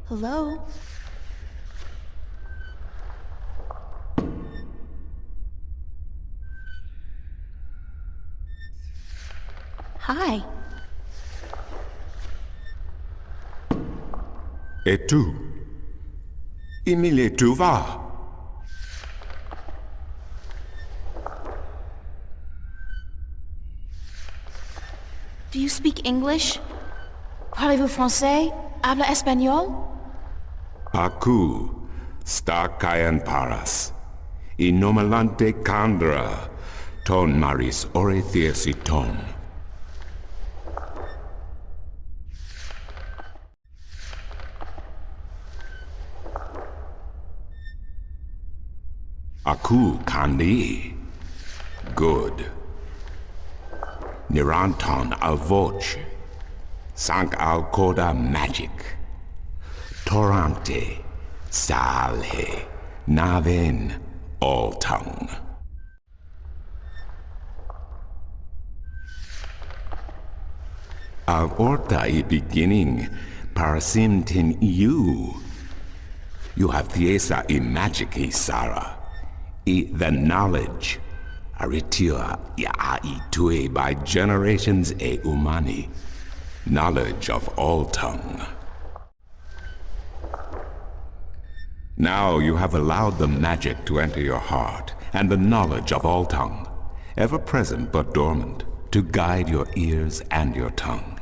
Hello? Hi. Et tu? Emile, tu vas? Do you speak English? Parlez-vous français? Habla español? Aku, Stark and Paras. Inomalante candra, ton maris orethesiton. Aku kandi. Good. Niranton al voce. Sank al coda magic. Torante. Salhe. Naven. All tongue. Al orta I beginning. Parasimtin you. You have thiesa I magic I Sara. I the knowledge. Aritua ya itue by generations e umani. Knowledge of all tongue. Now you have allowed the magic to enter your heart, and the knowledge of all tongue, ever present but dormant, to guide your ears and your tongue.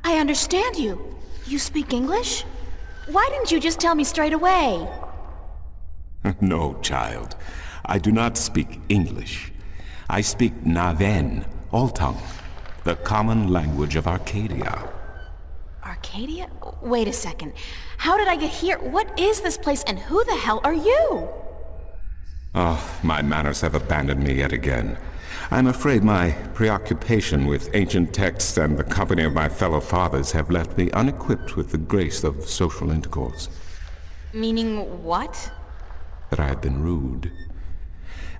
I understand you. You speak English? Why didn't you just tell me straight away? No, child. I do not speak English. I speak Naven, all tongue, the common language of Arcadia. Arcadia? Wait a second. How did I get here? What is this place, and who the hell are you? Oh, my manners have abandoned me yet again. I'm afraid my preoccupation with ancient texts and the company of my fellow fathers have left me unequipped with the grace of social intercourse. Meaning what? That I have been rude.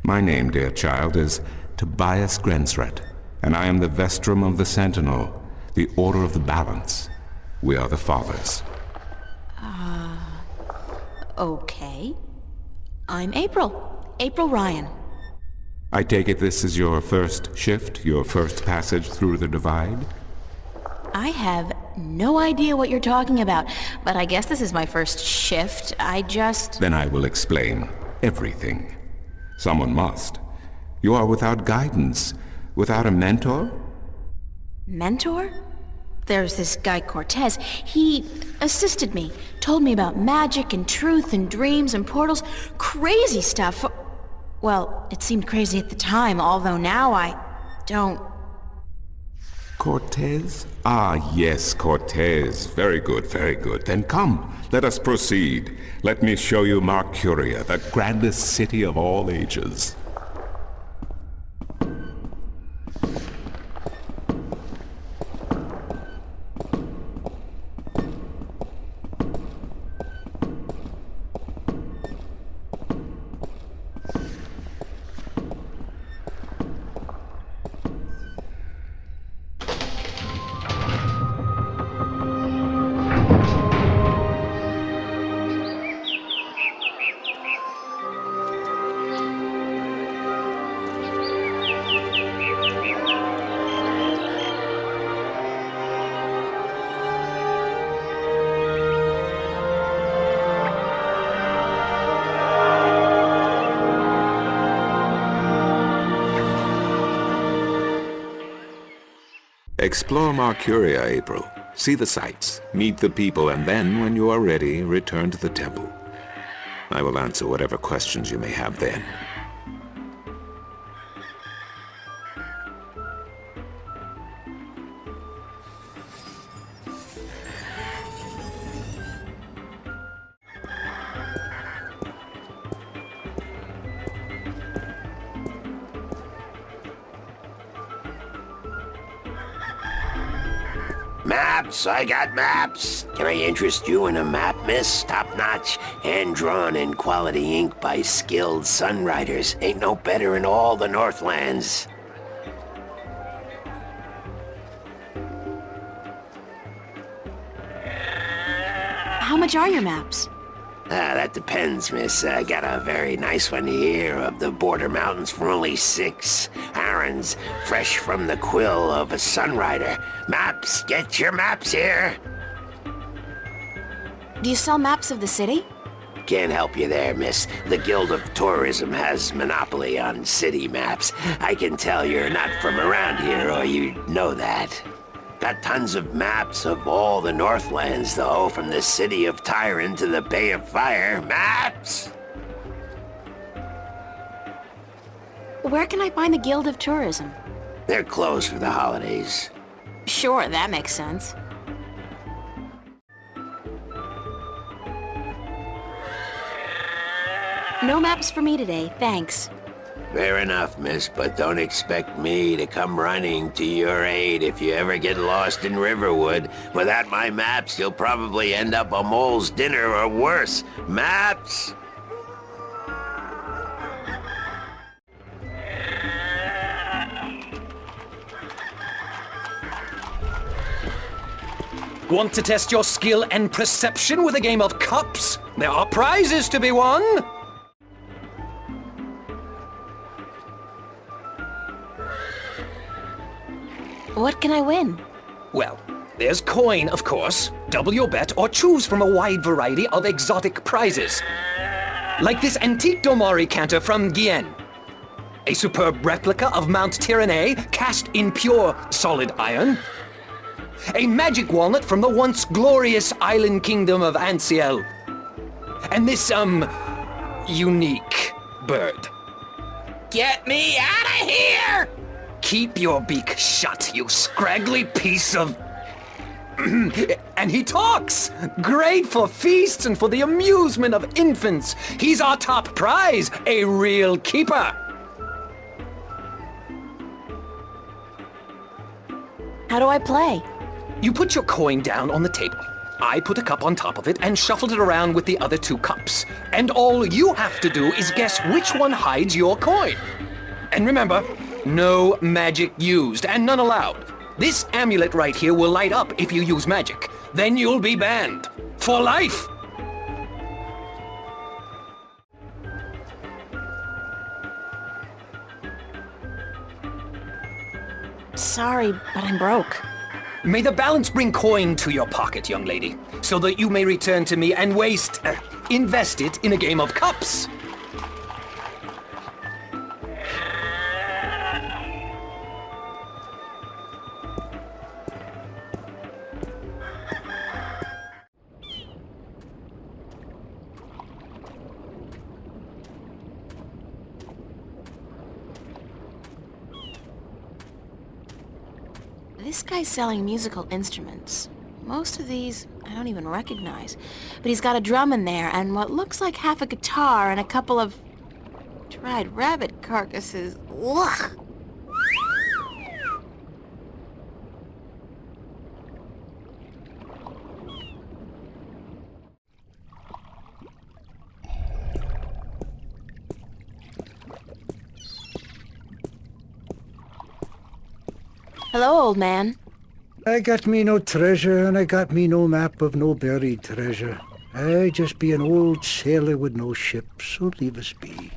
My name, dear child, is Tobias Grensret, and I am the Vestrum of the Sentinel, the Order of the Balance. We are the Fathers. Okay. I'm April. April Ryan. I take it this is your first shift, your first passage through the divide? I have no idea what you're talking about, but I guess this is my first shift. Then I will explain everything. Someone must. You are without guidance, without a mentor? Mentor? There's this guy Cortez. He assisted me, told me about magic and truth and dreams and portals. Crazy stuff. Well, it seemed crazy at the time, although now I don't... Cortez? Ah, yes, Cortez. Very good, very good. Then come, let us proceed. Let me show you Mercuria, the grandest city of all ages. Explore Mercuria, April. See the sights, meet the people, and then, when you are ready, return to the temple. I will answer whatever questions you may have then. Maps, I got maps. Can I interest you in a map, miss? Top-notch, hand-drawn in quality ink by skilled sunwriters. Ain't no better in all the Northlands. How much are your maps? That depends, miss. I got a very nice one here of the border mountains for only 6 arons, fresh from the quill of a sunrider. Maps, get your maps here. Do you sell maps of the city? Can't help you there, miss. The Guild of Tourism has monopoly on city maps. I can tell you're not from around here, or you'd know that. Got tons of maps of all the Northlands, though, from the city of Tyron to the Bay of Fire. Maps! Where can I find the Guild of Tourism? They're closed for the holidays. Sure, that makes sense. No maps for me today, thanks. Fair enough, miss, but don't expect me to come running to your aid if you ever get lost in Riverwood. Without my maps, you'll probably end up a mole's dinner or worse. Maps! Want to test your skill and perception with a game of cups? There are prizes to be won! What can I win? Well, there's coin, of course. Double your bet or choose from a wide variety of exotic prizes. Like this antique Domari canter from Gien. A superb replica of Mount Tyranny cast in pure solid iron. A magic walnut from the once glorious island kingdom of Ansiel. And this, unique bird. Get me out of here! Keep your beak shut, you scraggly piece of... And he talks! Great for feasts and for the amusement of infants. He's our top prize, a real keeper. How do I play? You put your coin down on the table. I put a cup on top of it and shuffled it around with the other 2 cups. And all you have to do is guess which one hides your coin. And remember, no magic used, and none allowed. This amulet right here will light up if you use magic. Then you'll be banned. For life! Sorry, but I'm broke. May the balance bring coin to your pocket, young lady, so that you may return to me and invest it in a game of cups. This guy's selling musical instruments. Most of these I don't even recognize. But he's got a drum in there and what looks like half a guitar and a couple of dried rabbit carcasses. Ugh! Hello, old man. I got me no treasure, and I got me no map of no buried treasure. I just be an old sailor with no ship, so leave us be.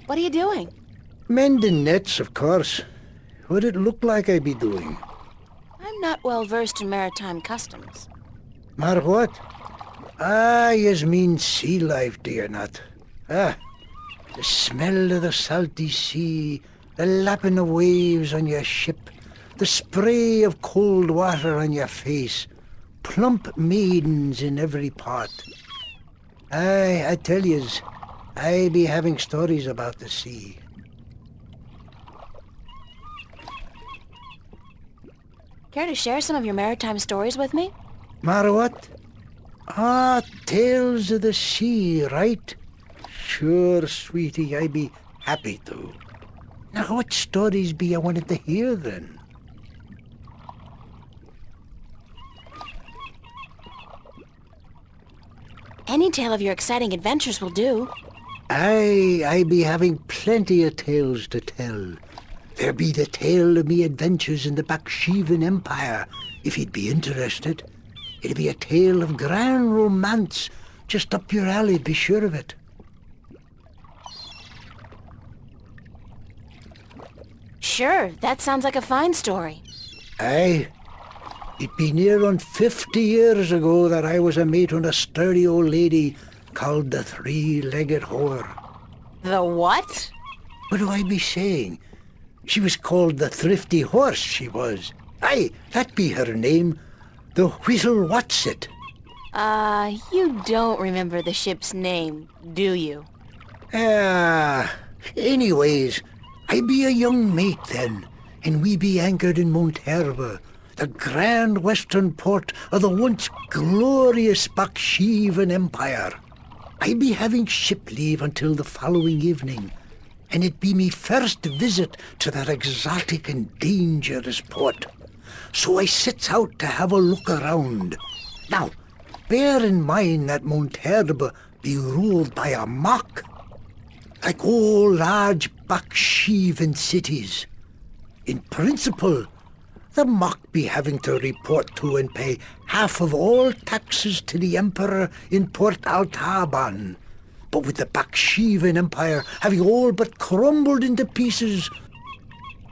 What are you doing? Mending nets, of course. What'd it look like I be doing? I'm not well versed in maritime customs. Mar what? Ah, yez mean sea life, do you not? Ah, the smell of the salty sea, the lapping of waves on your ship, the spray of cold water on your face, plump maidens in every part. Aye, I tell yez, I be having stories about the sea. Care to share some of your maritime stories with me? Mar what? Ah, tales of the sea, right? Sure, sweetie, I be happy to. Now, what stories be I wanted to hear, then? Any tale of your exciting adventures will do. I be having plenty of tales to tell. There be the tale of me adventures in the Bakshivan Empire, if you'd be interested. It'll be a tale of grand romance, just up your alley, be sure of it. Sure, that sounds like a fine story. Aye. It be near on 50 years ago that I was a mate on a sturdy old lady called the Three-Legged Whore. The what? What do I be saying? She was called the Thrifty Horse, she was. Aye, that be her name. The Whittle Whatsit. You don't remember the ship's name, do you? Anyways, I be a young mate then, and we be anchored in Monterva, the grand western port of the once glorious Bakshivan Empire. I be having ship leave until the following evening, and it be me first visit to that exotic and dangerous port. So I sets out to have a look around. Now, bear in mind that Monterva be ruled by a mock, like all large Bakshivan cities. In principle, the mock be having to report to and pay half of all taxes to the emperor in Port Altaban. But with the Bakshivan Empire having all but crumbled into pieces,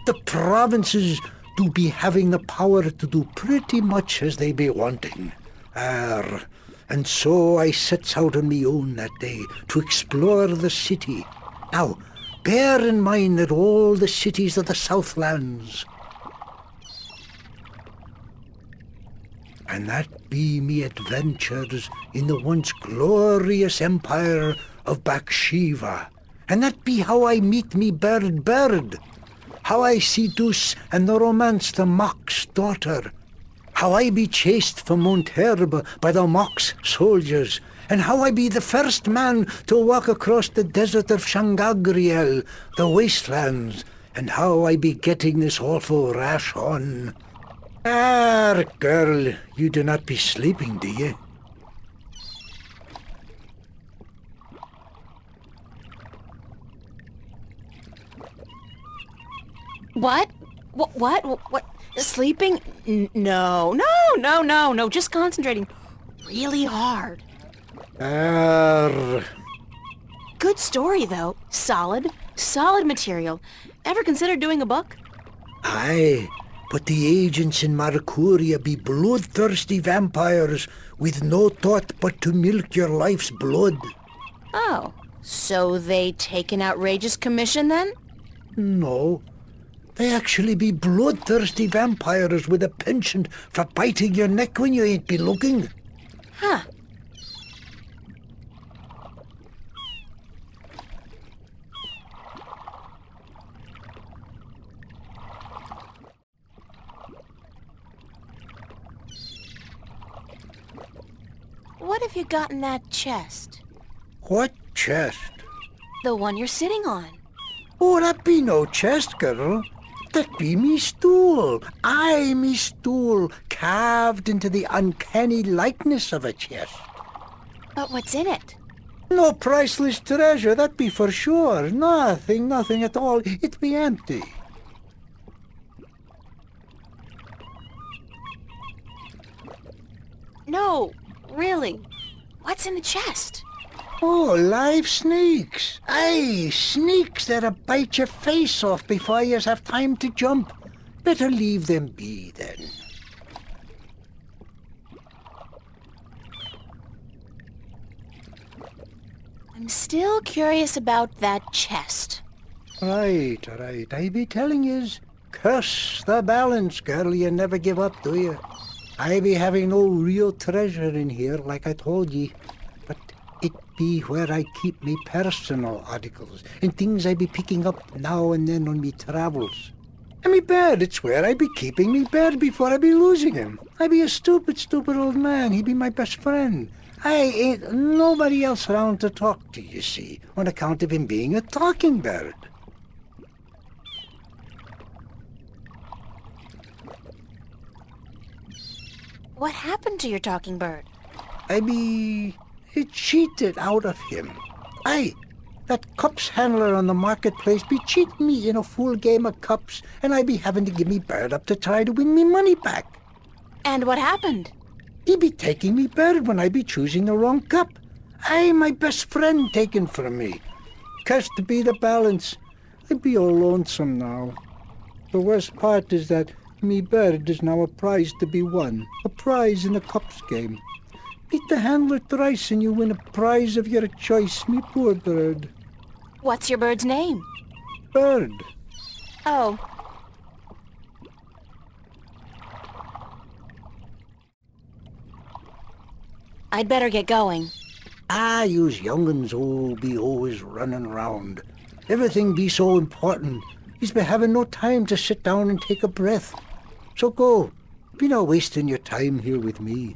the provinces do be having the power to do pretty much as they be wanting. And so I sets out on me own that day to explore the city. Now, bear in mind that all the cities of the Southlands, and that be me adventures in the once glorious empire of Bakshiva. And that be how I meet me bird, how I seduce and romance the mock's daughter, how I be chased from Monterba by the mock's soldiers, and how I be the first man to walk across the desert of Shangagriel, the wastelands, and how I be getting this awful rash on. Girl, you do not be sleeping, do you? What? What? Sleeping? No, just concentrating really hard. Good story, though. Solid material. Ever considered doing a book? Aye, but the agents in Marcuria be bloodthirsty vampires with no thought but to milk your life's blood. Oh, so they take an outrageous commission, then? No. They actually be bloodthirsty vampires with a penchant for biting your neck when you ain't be looking. Huh. What have you got in that chest? What chest? The one you're sitting on. Oh, that be no chest, girl. That be me stool. Aye, me stool, carved into the uncanny likeness of a chest. But what's in it? No priceless treasure, that be for sure. Nothing at all. It be empty. No, really. What's in the chest? Oh, live snakes. Aye, snakes that'll bite your face off before you have time to jump. Better leave them be, then. I'm still curious about that chest. Right. I be telling yous, curse the balance, girl. You never give up, do you? I be having no real treasure in here, like I told ye. But it be where I keep me personal articles and things I be picking up now and then on me travels. And me bed, it's where I be keeping me bed before I be losing him. I be a stupid old man. He be my best friend. I ain't nobody else around to talk to, you see, on account of him being a talking bird. What happened to your talking bird? I be He cheated out of him. Aye, that cups handler on the marketplace be cheating me in a full game of cups, and I be having to give me bird up to try to win me money back. And what happened? He be taking me bird when I be choosing the wrong cup. Aye, my best friend taken from me. Cursed to be the balance. I be all lonesome now. The worst part is that me bird is now a prize to be won. A prize in a cups game. Beat the handler thrice and you win a prize of your choice, me poor bird. What's your bird's name? Bird. Oh. I'd better get going. Ah, yous young'uns all be always running round. Everything be so important. Yous be having no time to sit down and take a breath. So go. Be not wasting your time here with me.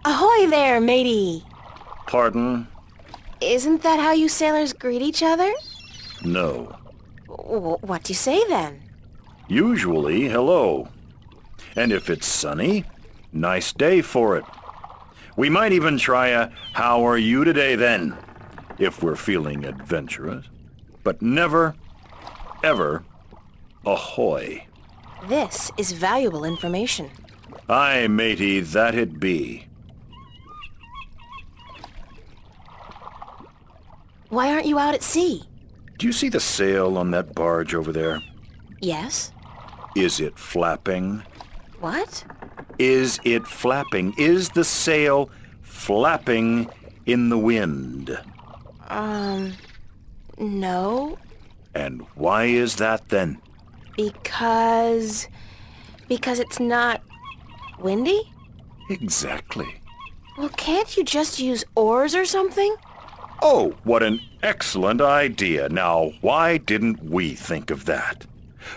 Ahoy there, matey! Pardon? Isn't that how you sailors greet each other? No. What do you say then? Usually, hello. And if it's sunny, nice day for it. We might even try a how are you today then, if we're feeling adventurous. But never, ever, ahoy. This is valuable information. Aye, matey, that it be. Why aren't you out at sea? Do you see the sail on that barge over there? Yes? Is it flapping? What? Is it flapping? Is the sail flapping in the wind? No. And why is that then? Because it's not windy? Exactly. Well, can't you just use oars or something? Oh, what an excellent idea. Now, why didn't we think of that?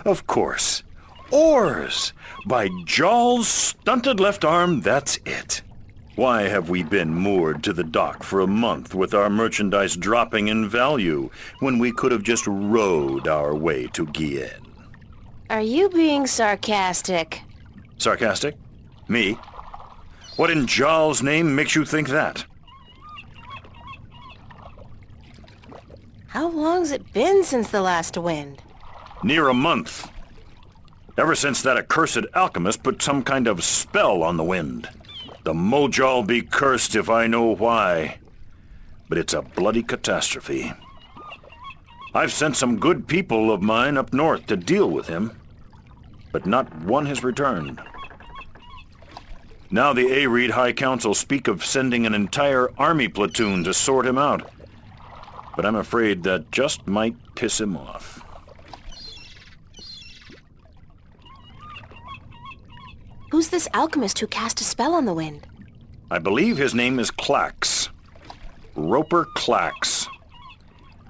Of course. Oars! By Jaw's stunted left arm, that's it. Why have we been moored to the dock for a month with our merchandise dropping in value when we could have just rowed our way to Gien? Are you being sarcastic? Sarcastic? Me? What in Jaw's name makes you think that? How long's it been since the last wind? Near a month. Ever since that accursed alchemist put some kind of spell on the wind. The Mojal be cursed if I know why. But it's a bloody catastrophe. I've sent some good people of mine up north to deal with him, but not one has returned. Now the Areed High Council speak of sending an entire army platoon to sort him out. But I'm afraid that just might piss him off. Who's this alchemist who cast a spell on the wind? I believe his name is Clax. Roper Clax.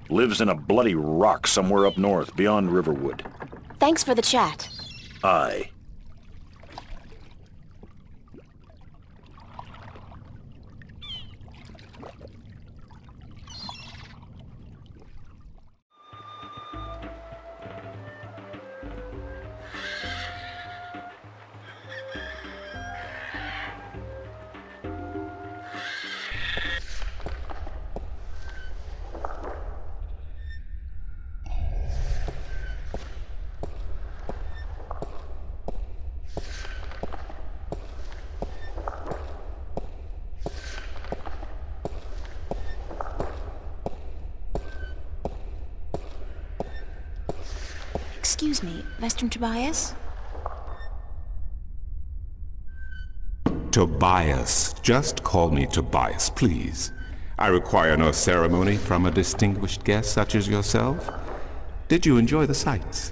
Lives in a bloody rock somewhere up north, beyond Riverwood. Thanks for the chat. Aye. Excuse me, Mr. Tobias? Tobias. Just call me Tobias, please. I require no ceremony from a distinguished guest such as yourself. Did you enjoy the sights?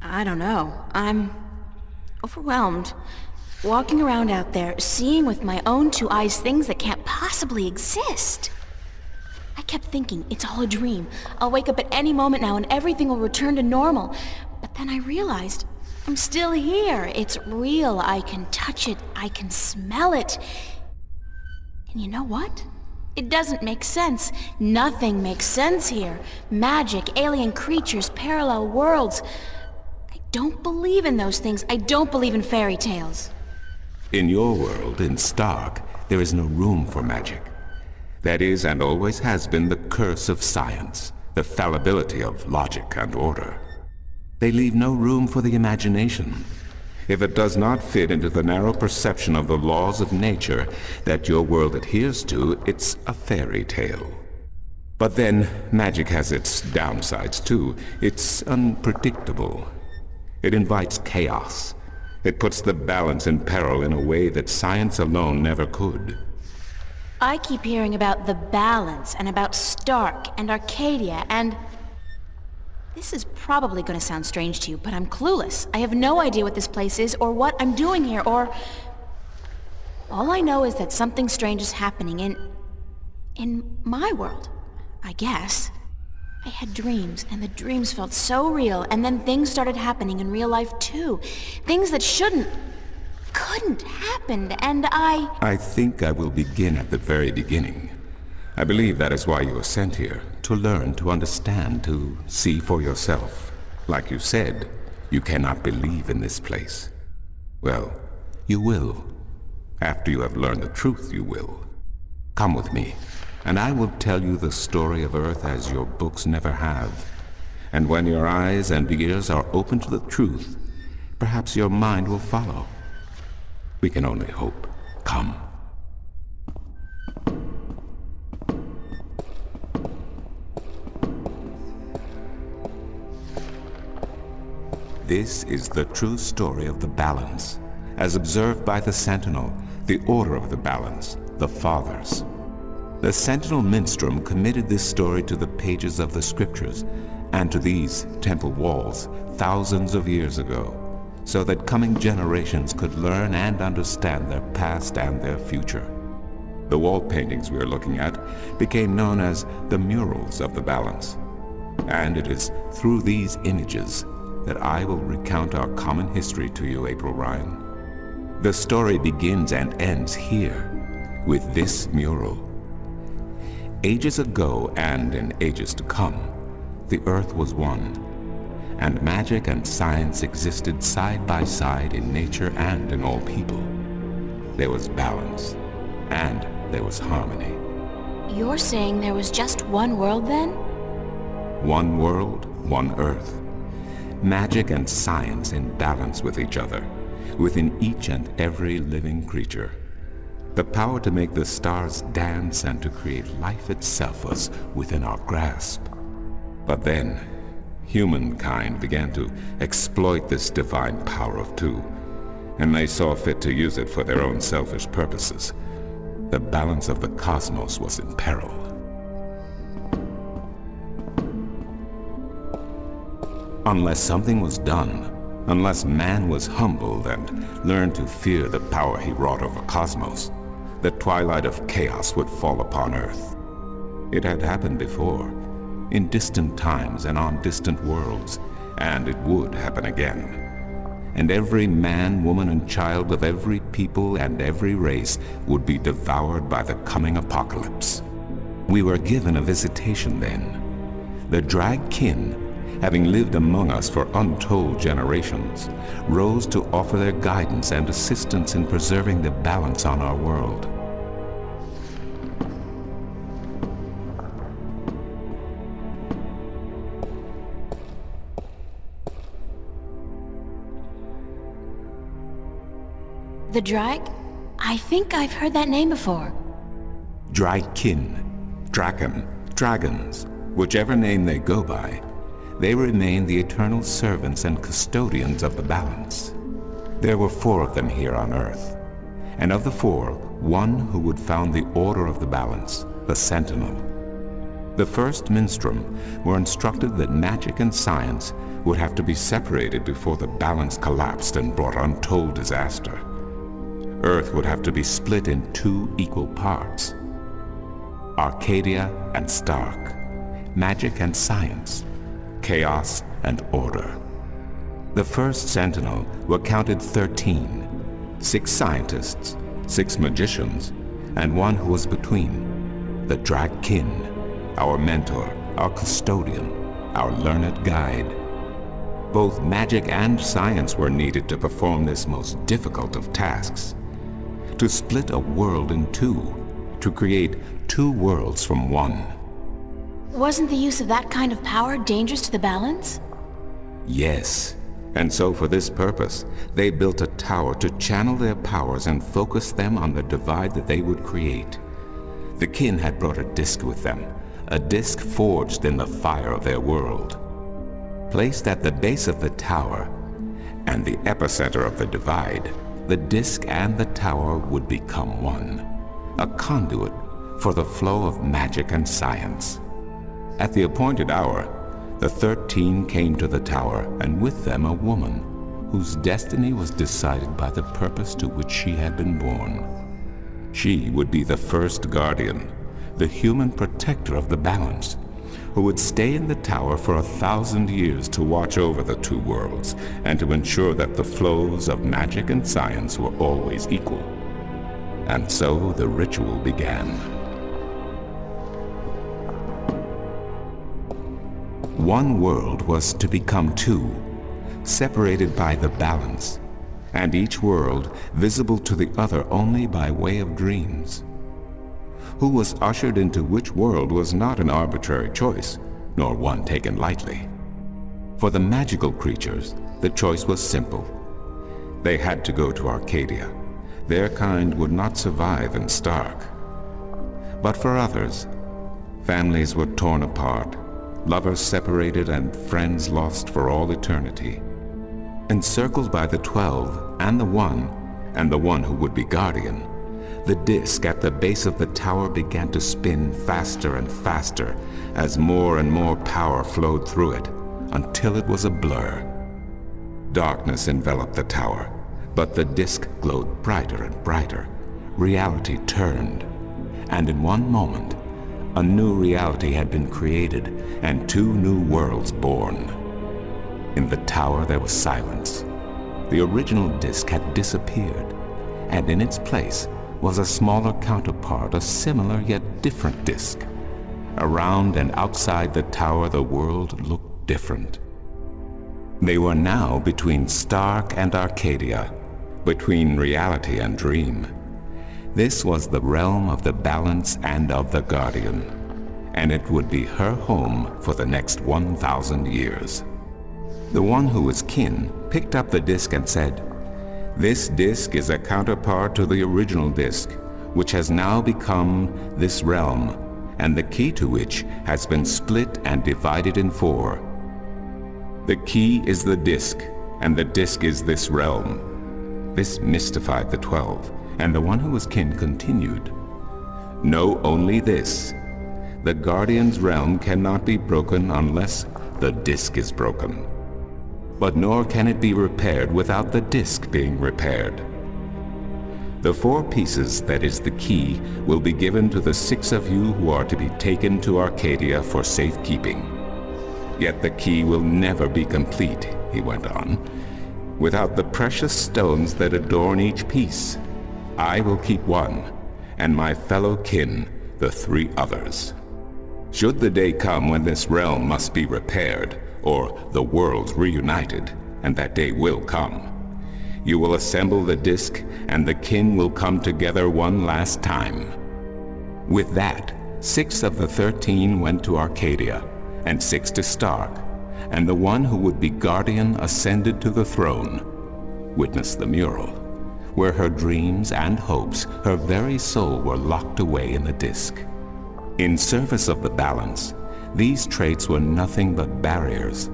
I don't know. I'm overwhelmed. Walking around out there, seeing with my own two eyes things that can't possibly exist. I kept thinking, it's all a dream. I'll wake up at any moment now and everything will return to normal. But then I realized, I'm still here. It's real. I can touch it. I can smell it. And you know what? It doesn't make sense. Nothing makes sense here. Magic, alien creatures, parallel worlds. I don't believe in those things. I don't believe in fairy tales. In your world, in Stark, there is no room for magic. That is, and always has been, the curse of science, the fallibility of logic and order. They leave no room for the imagination. If it does not fit into the narrow perception of the laws of nature that your world adheres to, it's a fairy tale. But then, magic has its downsides too. It's unpredictable. It invites chaos. It puts the balance in peril in a way that science alone never could. I keep hearing about the balance, and about Stark and Arcadia, and... This is probably going to sound strange to you, but I'm clueless. I have no idea what this place is, or what I'm doing here, or... All I know is that something strange is happening in my world, I guess. I had dreams, and the dreams felt so real, and then things started happening in real life too. Things that couldn't happen, and I think I will begin at the very beginning. I believe that is why you were sent here, to learn, to understand, to see for yourself. Like you said, you cannot believe in this place. Well, you will. After you have learned the truth, you will. Come with me, and I will tell you the story of Earth as your books never have. And when your eyes and ears are open to the truth, perhaps your mind will follow. We can only hope. Come. This is the true story of the balance, as observed by the Sentinel, the Order of the Balance, the Fathers. The Sentinel Minstrel committed this story to the pages of the scriptures and to these temple walls thousands of years ago, so that coming generations could learn and understand their past and their future. The wall paintings we are looking at became known as the murals of the balance, and it is through these images that I will recount our common history to you, April Ryan. The story begins and ends here, with this mural. Ages ago, and in ages to come, the earth was one, and magic and science existed side by side in nature and in all people. There was balance, and there was harmony. You're saying there was just one world then? One world, one earth. Magic and science in balance with each other, within each and every living creature. The power to make the stars dance and to create life itself was within our grasp. But then, humankind began to exploit this divine power of two, and they saw fit to use it for their own selfish purposes. The balance of the cosmos was in peril. Unless something was done, unless man was humbled and learned to fear the power he wrought over cosmos, the twilight of chaos would fall upon Earth. It had happened before, in distant times and on distant worlds, and it would happen again. And every man, woman, and child of every people and every race would be devoured by the coming apocalypse. We were given a visitation then. The Drag Kin, having lived among us for untold generations, rose to offer their guidance and assistance in preserving the balance on our world. The Drag? I think I've heard that name before. Drag Kin, Draken, Dragons, whichever name they go by, they remain the eternal servants and custodians of the balance. There were 4 of them here on Earth, and of the 4, one who would found the Order of the Balance, the Sentinel. The first Minstrum were instructed that magic and science would have to be separated before the balance collapsed and brought untold disaster. Earth would have to be split in 2 equal parts. Arcadia and Stark, magic and science, chaos and order. The first Sentinel were counted 13, 6 scientists, 6 magicians, and one who was between, the Drac-kin, our mentor, our custodian, our learned guide. Both magic and science were needed to perform this most difficult of tasks. To split a world in two, to create two worlds from one. Wasn't the use of that kind of power dangerous to the balance? Yes, and so for this purpose, they built a tower to channel their powers and focus them on the divide that they would create. The kin had brought a disc with them, a disc forged in the fire of their world. Placed at the base of the tower and the epicenter of the divide, the disc and the tower would become one, a conduit for the flow of magic and science. At the appointed hour, the 13 came to the tower, and with them a woman whose destiny was decided by the purpose to which she had been born. She would be the first guardian, the human protector of the balance, who would stay in the tower for 1,000 years to watch over the two worlds and to ensure that the flows of magic and science were always equal. And so the ritual began. One world was to become two, separated by the balance, and each world visible to the other only by way of dreams. Who was ushered into which world was not an arbitrary choice, nor one taken lightly. For the magical creatures, the choice was simple. They had to go to Arcadia. Their kind would not survive in Stark. But for others, families were torn apart, lovers separated, and friends lost for all eternity. Encircled by the 12 and the one who would be guardian, the disc at the base of the tower began to spin faster and faster as more and more power flowed through it, until it was a blur. Darkness enveloped the tower, but the disc glowed brighter and brighter. Reality turned, and in one moment, a new reality had been created and two new worlds born. In the tower there was silence. The original disc had disappeared, and in its place was a smaller counterpart, a similar yet different disc. Around and outside the tower the world looked different. They were now between Stark and Arcadia, between reality and dream. This was the realm of the balance and of the guardian, and it would be her home for the next 1,000 years. The one who was kin picked up the disc and said, "This disc is a counterpart to the original disc, which has now become this realm, and the key to which has been split and divided in 4. The key is the disc, and the disc is this realm." This mystified the 12, and the one who was kin continued, "Know only this. The Guardian's realm cannot be broken unless the disc is broken. But nor can it be repaired without the disc being repaired. The 4 pieces, that is the key, will be given to the 6 of you who are to be taken to Arcadia for safekeeping. Yet the key will never be complete," he went on, "without the precious stones that adorn each piece. I will keep 1, and my fellow kin the 3 others. Should the day come when this realm must be repaired, or the worlds reunited, and that day will come, you will assemble the disc, and the kin will come together one last time." With that, 6 of the 13 went to Arcadia, and 6 to Stark, and the one who would be guardian ascended to the throne. Witness the mural, where her dreams and hopes, her very soul, were locked away in the disc. In service of the balance, these traits were nothing but barriers.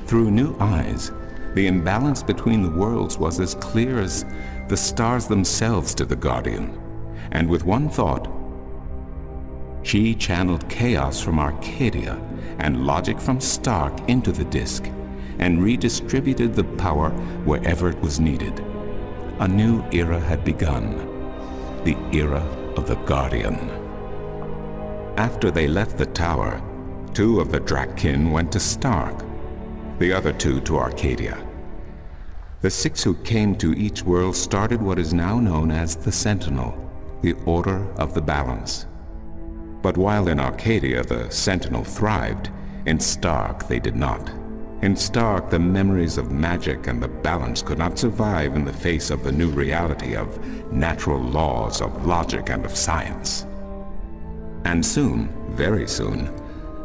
Through new eyes, the imbalance between the worlds was as clear as the stars themselves to the Guardian, and with one thought, she channeled chaos from Arcadia and logic from Stark into the disc, and redistributed the power wherever it was needed. A new era had begun, the era of the Guardian. After they left the tower, 2 of the Drac-kin went to Stark, the other 2 to Arcadia. The 6 who came to each world started what is now known as the Sentinel, the Order of the Balance. But while in Arcadia the Sentinel thrived, in Stark they did not. In Stark, the memories of magic and the balance could not survive in the face of the new reality of natural laws of logic and of science. And soon, very soon,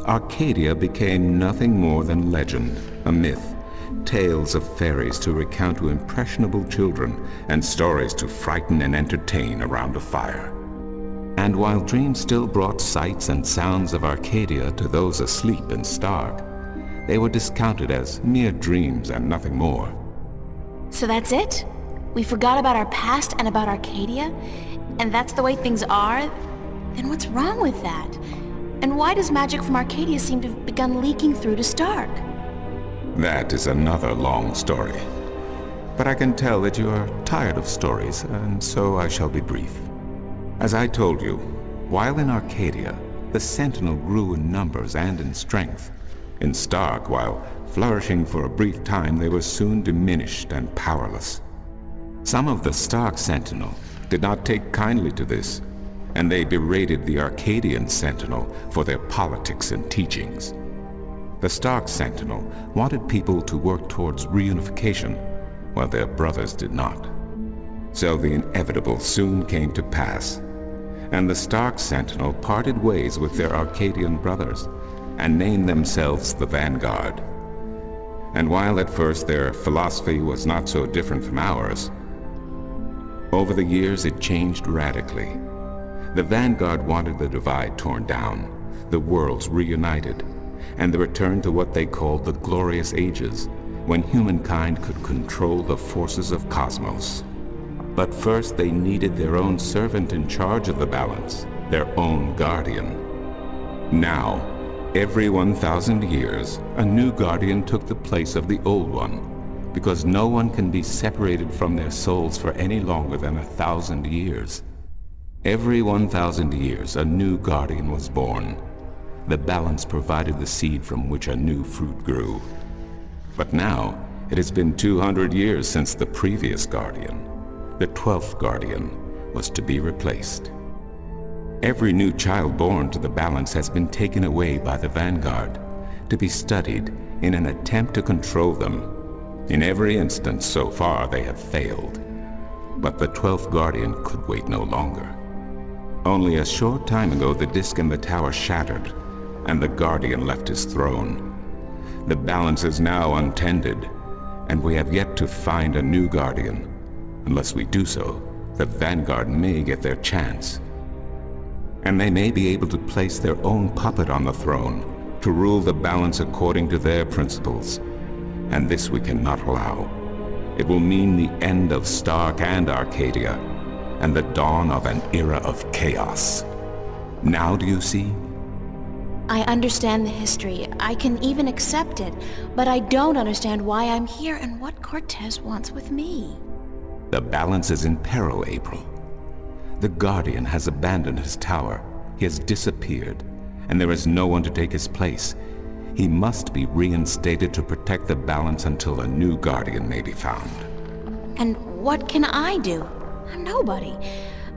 Arcadia became nothing more than legend, a myth, tales of fairies to recount to impressionable children, and stories to frighten and entertain around a fire. And while dreams still brought sights and sounds of Arcadia to those asleep in Stark, they were discounted as mere dreams and nothing more. So that's it? We forgot about our past and about Arcadia? And that's the way things are? Then what's wrong with that? And why does magic from Arcadia seem to have begun leaking through to Stark? That is another long story. But I can tell that you are tired of stories, and so I shall be brief. As I told you, while in Arcadia, the Sentinel grew in numbers and in strength. In Stark, while flourishing for a brief time, they were soon diminished and powerless. Some of the Stark Sentinel did not take kindly to this, and they berated the Arcadian Sentinel for their politics and teachings. The Stark Sentinel wanted people to work towards reunification, while their brothers did not. So the inevitable soon came to pass, and the Stark Sentinel parted ways with their Arcadian brothers, and named themselves the Vanguard. And while at first their philosophy was not so different from ours, over the years it changed radically. The Vanguard wanted the divide torn down, the worlds reunited, and the return to what they called the Glorious Ages, when humankind could control the forces of cosmos. But first they needed their own servant in charge of the balance, their own guardian. Now, every 1,000 years, a new guardian took the place of the old one, because no one can be separated from their souls for any longer than 1,000 years. Every 1,000 years, a new guardian was born. The balance provided the seed from which a new fruit grew. But now, it has been 200 years since the previous guardian, the 12th guardian, was to be replaced. Every new child born to the balance has been taken away by the Vanguard, to be studied in an attempt to control them. In every instance so far they have failed. But the 12th guardian could wait no longer. Only a short time ago the disk in the tower shattered, and the guardian left his throne. The balance is now untended, and we have yet to find a new guardian. Unless we do so, the Vanguard may get their chance. And they may be able to place their own puppet on the throne to rule the balance according to their principles. And this we cannot allow. It will mean the end of Stark and Arcadia, and the dawn of an era of chaos. Now do you see? I understand the history. I can even accept it. But I don't understand why I'm here and what Cortez wants with me. The balance is in peril, April. The Guardian has abandoned his tower. He has disappeared, and there is no one to take his place. He must be reinstated to protect the balance until a new Guardian may be found. And what can I do? I'm nobody.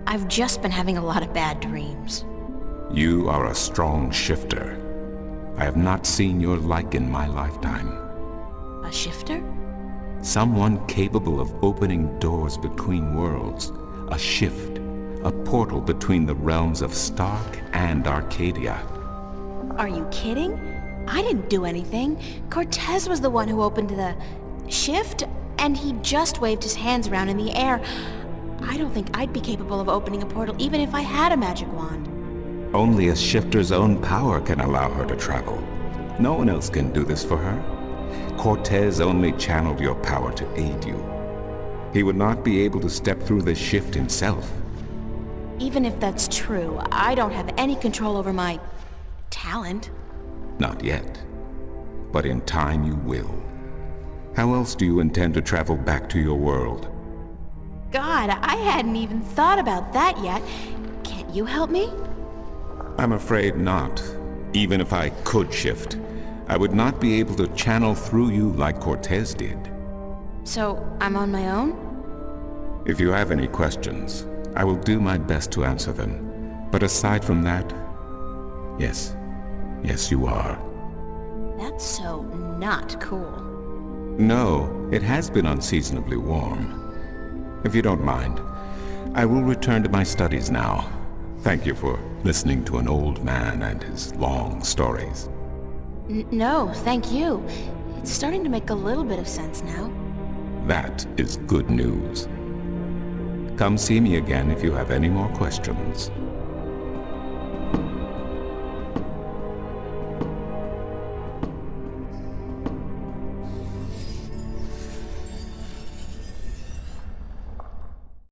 I've just been having a lot of bad dreams. You are a strong shifter. I have not seen your like in my lifetime. A shifter? Someone capable of opening doors between worlds. A shift. A portal between the realms of Stark and Arcadia. Are you kidding? I didn't do anything. Cortez was the one who opened the shift, and he just waved his hands around in the air. I don't think I'd be capable of opening a portal even if I had a magic wand. Only a shifter's own power can allow her to travel. No one else can do this for her. Cortez only channeled your power to aid you. He would not be able to step through the shift himself. Even if that's true, I don't have any control over my talent. Not yet. But in time you will. How else do you intend to travel back to your world? God, I hadn't even thought about that yet. Can't you help me? I'm afraid not. Even if I could shift, I would not be able to channel through you like Cortez did. So, I'm on my own? If you have any questions, I will do my best to answer them. But aside from that, yes. Yes, you are. That's so not cool. No, it has been unseasonably warm. If you don't mind, I will return to my studies now. Thank you for listening to an old man and his long stories. No, thank you. It's starting to make a little bit of sense now. That is good news. Come see me again if you have any more questions.